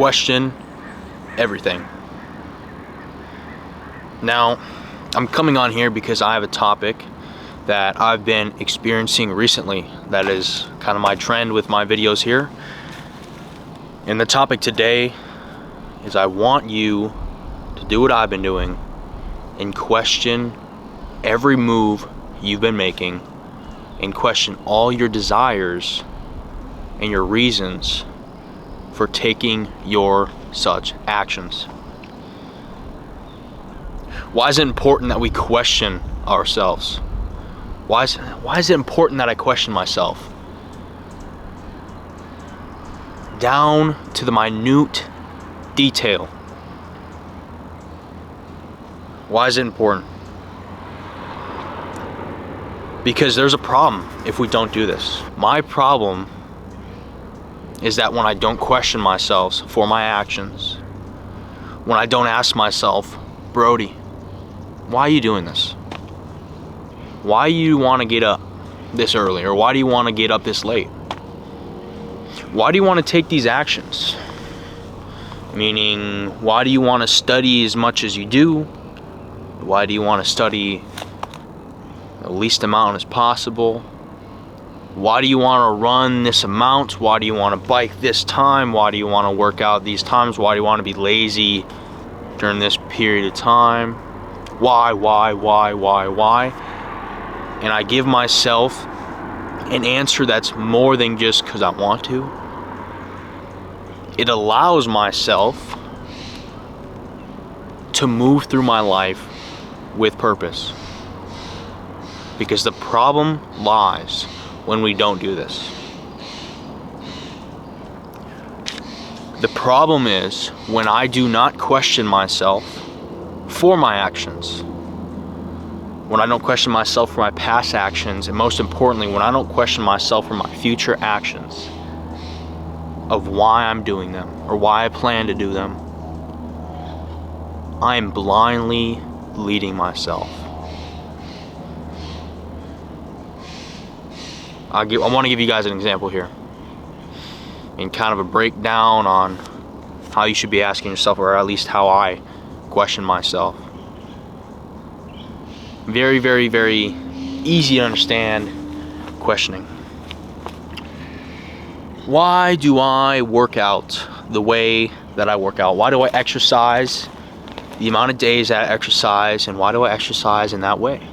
question everything. Now, I'm coming on here because I have a topic that I've been experiencing recently that is kind of my trend with my videos here. And the topic today is I want you to do what I've been doing and question every move you've been making and question all your desires and your reasons for taking your such actions. Why is it important that we question ourselves? Why is it important that I question myself? Down to the minute detail. Why is it important? Because there's a problem if we don't do this. My problem is that when I don't question myself for my actions, when I don't ask myself, Brody, why are you doing this? Why do you want to get up this early? Or why do you want to get up this late? Why do you want to take these actions? Meaning, why do you want to study as much as you do? Why do you want to study the least amount as possible? Why do you want to run this amount? Why do you want to bike this time? Why do you want to work out these times? Why do you want to be lazy during this period of time? Why? And I give myself an answer that's more than just because I want to. It allows myself to move through my life with purpose. Because the problem lies when we don't do this. The problem is when I do not question myself for my actions. When I don't question myself for my past actions, and most importantly, when I don't question myself for my future actions of why I'm doing them or why I plan to do them, I am blindly leading myself. I want to give you guys an example here and kind of a breakdown on how you should be asking yourself, or at least how I question myself. Very, very, very easy to understand questioning. Why do I work out the way that I work out? Why do I exercise the amount of days that I exercise, and why do I exercise in that way?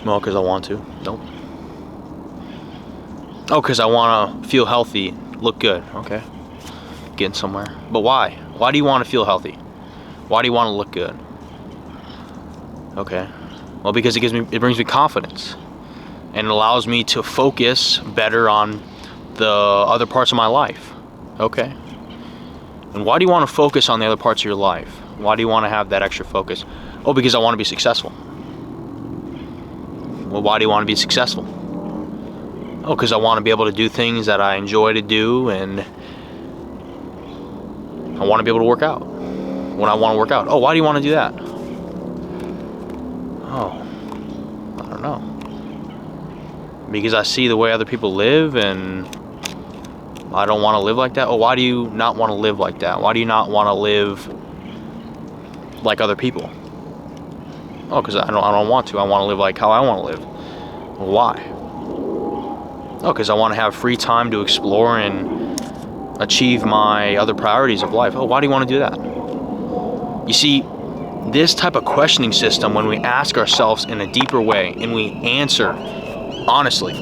Well, because I want to. Nope. Oh, because I want to feel healthy, look good. Okay. Getting somewhere. But why? Why do you want to feel healthy? Why do you want to look good? Okay. Well, because it brings me confidence, and it allows me to focus better on the other parts of my life. Okay. And why do you want to focus on the other parts of your life? Why do you want to have that extra focus? Oh, because I want to be successful. Well, why do you want to be successful? Oh, because I want to be able to do things that I enjoy to do, and I want to be able to work out when I want to work out. Oh, why do you want to do that? Oh, I don't know. Because I see the way other people live, and I don't want to live like that. Oh, why do you not want to live like that? Why do you not want to live like other people? Oh, because I don't want to. I want to live like how I want to live. Well, why? Oh, because I want to have free time to explore and achieve my other priorities of life. Oh, why do you want to do that? You see, this type of questioning system, when we ask ourselves in a deeper way and we answer honestly,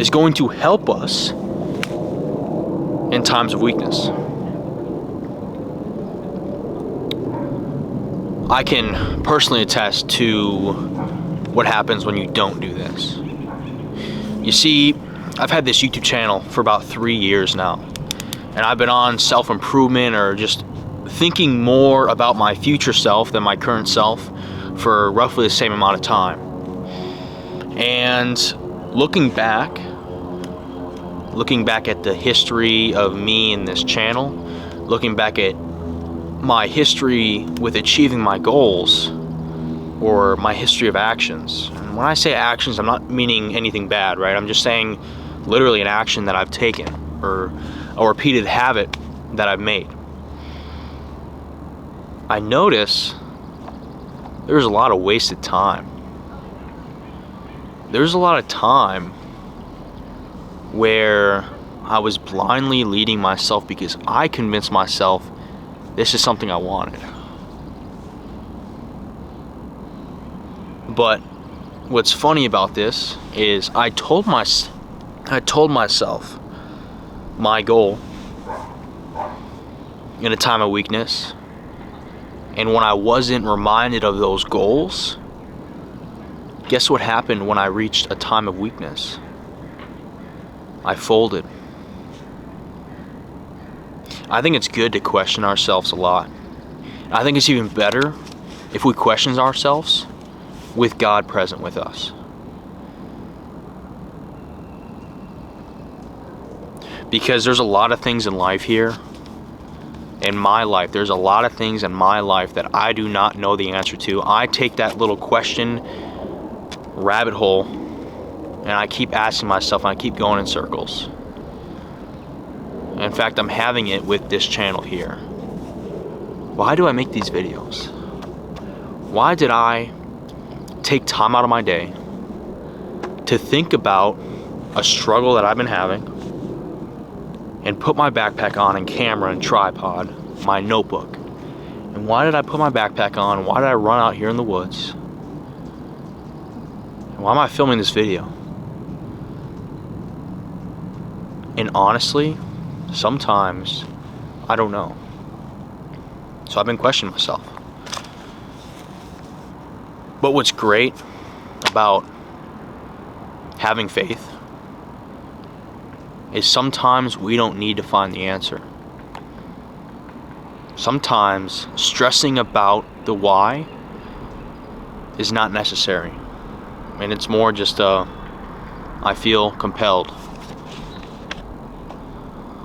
is going to help us in times of weakness. I can personally attest to what happens when you don't do this. You see, I've had this YouTube channel for about 3 years now, and I've been on self-improvement or just thinking more about my future self than my current self for roughly the same amount of time. And looking back at the history of me in this channel, looking back at my history with achieving my goals, or my history of actions. And when I say actions, I'm not meaning anything bad, right? I'm just saying literally an action that I've taken or a repeated habit that I've made. I notice there's a lot of wasted time. There's a lot of time where I was blindly leading myself because I convinced myself this is something I wanted. But what's funny about this is I told myself my goal in a time of weakness, and when I wasn't reminded of those goals, guess what happened when I reached a time of weakness? I folded. I think it's good to question ourselves a lot. I think it's even better if we question ourselves with God present with us. Because there's a lot of things in life here, in my life, there's a lot of things in my life that I do not know the answer to. I take that little question rabbit hole and I keep asking myself, and I keep going in circles. In fact, I'm having it with this channel here. Why do I make these videos? Why did I take time out of my day to think about a struggle that I've been having and put my backpack on and camera and tripod, my notebook? And why did I put my backpack on? Why did I run out here in the woods? And why am I filming this video? And honestly, sometimes I don't know. So I've been questioning myself. But what's great about having faith is sometimes we don't need to find the answer. Sometimes stressing about the why is not necessary. And it's more just I feel compelled.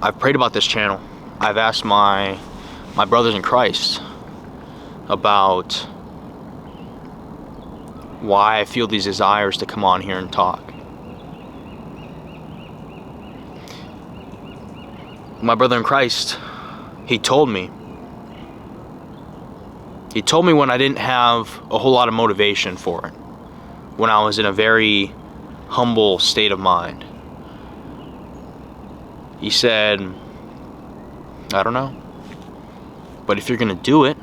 I've prayed about this channel. I've asked my brothers in Christ about why I feel these desires to come on here and talk. My brother in Christ, he told me when I didn't have a whole lot of motivation for it, when I was in a very humble state of mind. He said, I don't know, but if you're gonna do it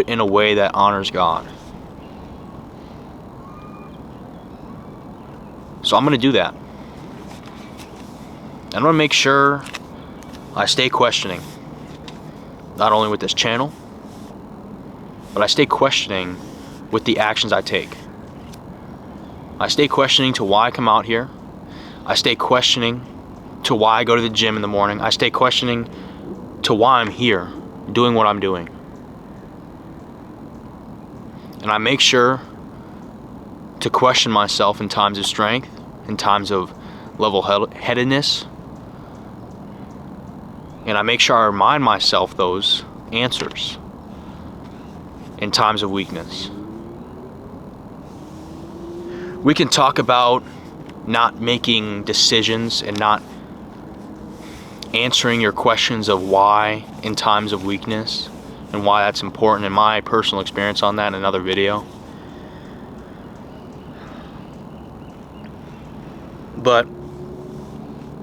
in a way that honors God. So I'm gonna do that. I'm gonna make sure I stay questioning, not only with this channel, but I stay questioning with the actions I take. I stay questioning to why I come out here. I stay questioning to why I go to the gym in the morning. I stay questioning to why I'm here doing what I'm doing. And I make sure to question myself in times of strength, in times of level-headedness. And I make sure I remind myself those answers in times of weakness. We can talk about not making decisions and not answering your questions of why in times of weakness and why that's important, and my personal experience on that in another video. But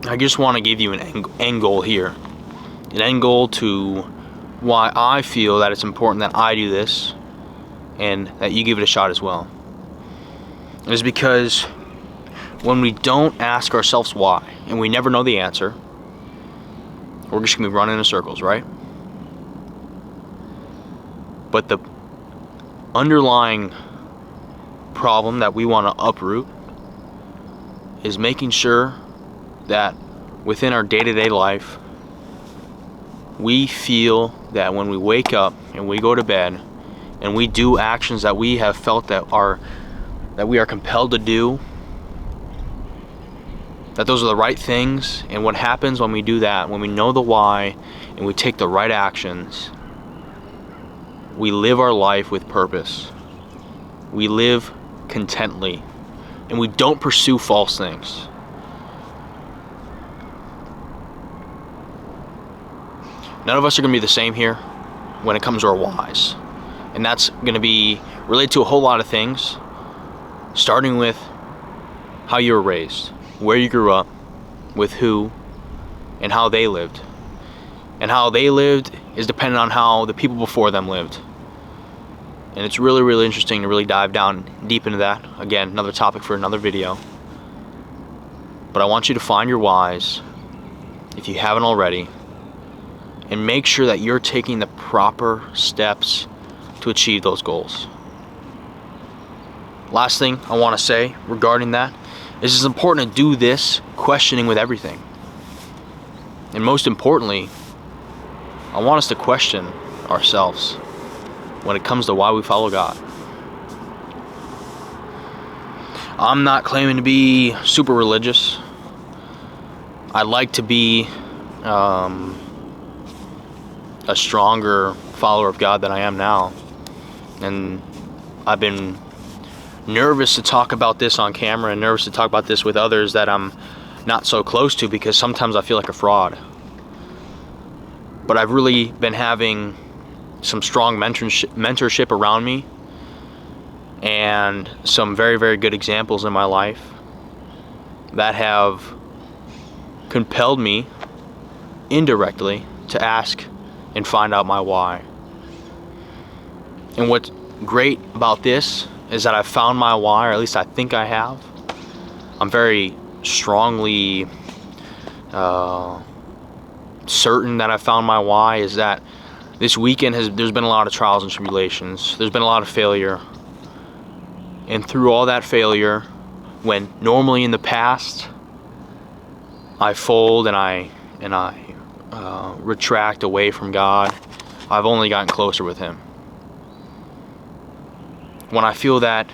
I just want to give you an end goal here. An end goal to why I feel that it's important that I do this and that you give it a shot as well. It is because when we don't ask ourselves why, and we never know the answer, we're just gonna be running in circles, right? But the underlying problem that we want to uproot is making sure that within our day-to-day life, we feel that when we wake up and we go to bed and we do actions that we have felt that we are compelled to do, that those are the right things. And what happens when we do that, when we know the why and we take the right actions, we live our life with purpose. We live contently, and we don't pursue false things. none of us are going to be the same here when it comes to our whys. And that's going to be related to a whole lot of things, starting with how you were raised, where you grew up, with who, and how they lived. And how they lived is dependent on how the people before them lived. And it's really, really interesting to really dive down deep into that. Again, another topic for another video. But I want you to find your whys, if you haven't already, and make sure that you're taking the proper steps to achieve those goals. Last thing I want to say regarding that is it's important to do this questioning with everything. And most importantly, I want us to question ourselves when it comes to why we follow God. I'm not claiming to be super religious. I'd like to be a stronger follower of God than I am now. And I've been nervous to talk about this on camera and nervous to talk about this with others that I'm not so close to, because sometimes I feel like a fraud. But I've really been having some strong mentorship around me, and some very, very good examples in my life that have compelled me indirectly to ask and find out my why. And what's great about this is that I've found my why, or at least I think I have. I'm very strongly certain that I found my why. Is that this weekend there's been a lot of trials and tribulations. There's been a lot of failure. And through all that failure, when normally in the past I fold and I retract away from God, I've only gotten closer with Him. When I feel that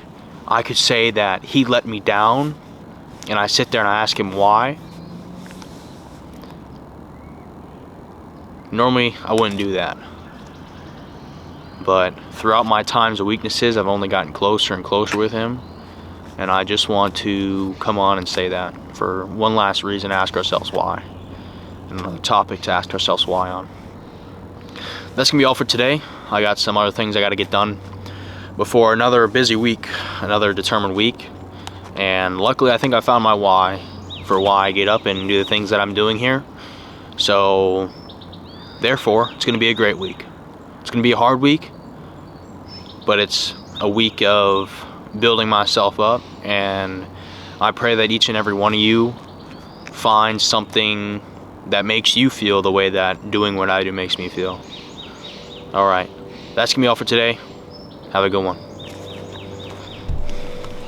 I could say that He let me down, and I sit there and I ask Him why, normally I wouldn't do that. But throughout my times of weaknesses, I've only gotten closer and closer with Him. And I just want to come on and say that for one last reason, ask ourselves why. Another topic to ask ourselves why on. That's going to be all for today. I got some other things I got to get done before another busy week, another determined week. And luckily I think I found my why for why I get up and do the things that I'm doing here. So therefore, it's going to be a great week. It's going to be a hard week, but it's a week of building myself up, and I pray that each and every one of you finds something that makes you feel the way that doing what I do makes me feel. Alright, that's going to be all for today. Have a good one.